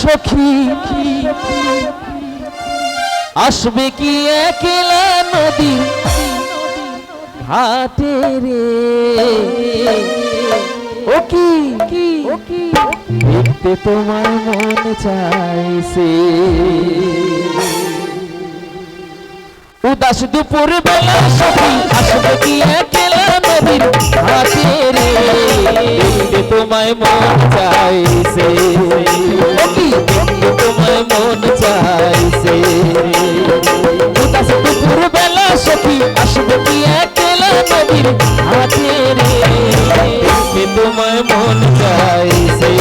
সখী আসবে কি একলা নদীর ঘাটে রে ও কি দেখতে তোমার মন চাইছে উদাস দুপুর বেলা সখী আসবে কি একলা নদীর ঘাটে রে দেখতে তোমায় মন চাইছে ও কি দেখতে তোমায় মন চাইছে উদাস দুপুর বেলা সখী আসবে কি একলা নদীর ঘাটে রে দেখতে তোমায় মন চাইছে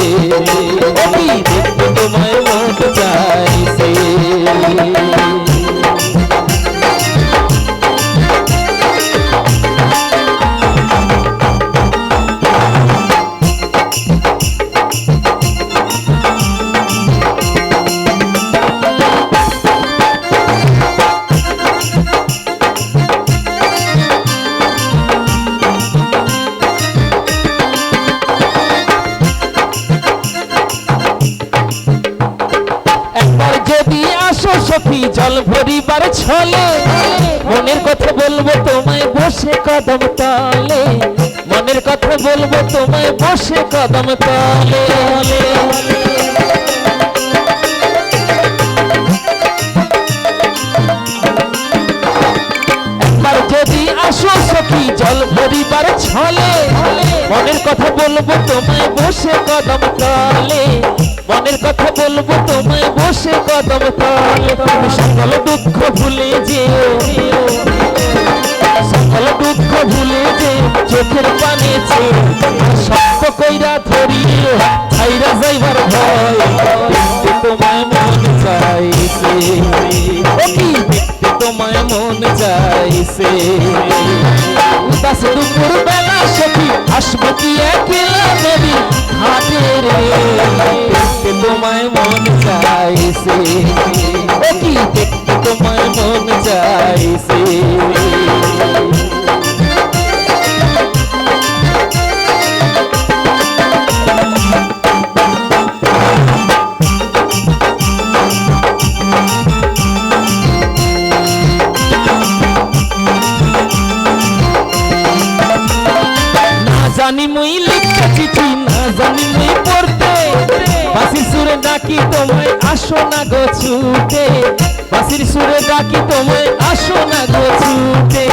ও কি দেখতে তোমায় মন চাইছে সখী জল ভরিবার ছলে মনের কথা বলবো তোমায় বসে কদম তলে মনের কথা বলবো তোমায় বসে কদম তলে একবার যদি আসো সখী জল ভরিবার ছলে মনের কথা বলবো তোমায় বসে কদম তলে মনের কথা বলবো তোমায় বসে কদম তলে তুমি সকল দুঃখ ভুলে যেও সকল দুঃখ ভুলে যে চোখের পানে শক্ত কইরা ধরিও ছাইরা যাইবার ভয় দেখতে তোমায় মন চাইছে ও কি দেখতে তোমায় মন চাইছে উদাস দুপুর বেলা সখী আসবে কি একলা নদীর ঘাটে রে দেখতে তোমায় মন চাইছে ও কি দেখতে তোমায় মন চাইছে জানি মুই লিখতে চিঠি না জানি মুই পড়তে বাঁশির সুরে ডাকি তোমায় আসো না গো ছুটে বাঁশির সুরে ডাকি তোমায় আসো না গো ছুটে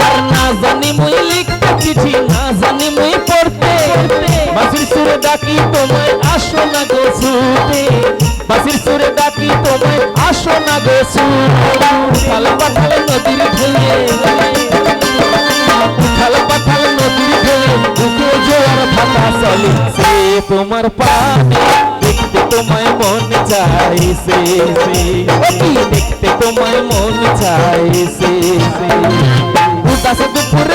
আর না জানি মুই লিখতে চিঠি না জানি মুই পড়তে বাঁশির সুরে ডাকি তোমায় আসো না গো ছুটে বাঁশির সুরে ডাকি তোমায় আসো না গো ছুটে উথাল পাথাল নদীর ঢেলে উথাল পাথাল নদীর ঢেলে বুকে জোয়ার ভাটা চলে সে তোমার পানে দেখতে তোমায় মন চাইছে ও কি দেখতে তোমায় মন চাইছে উদাস দুপুর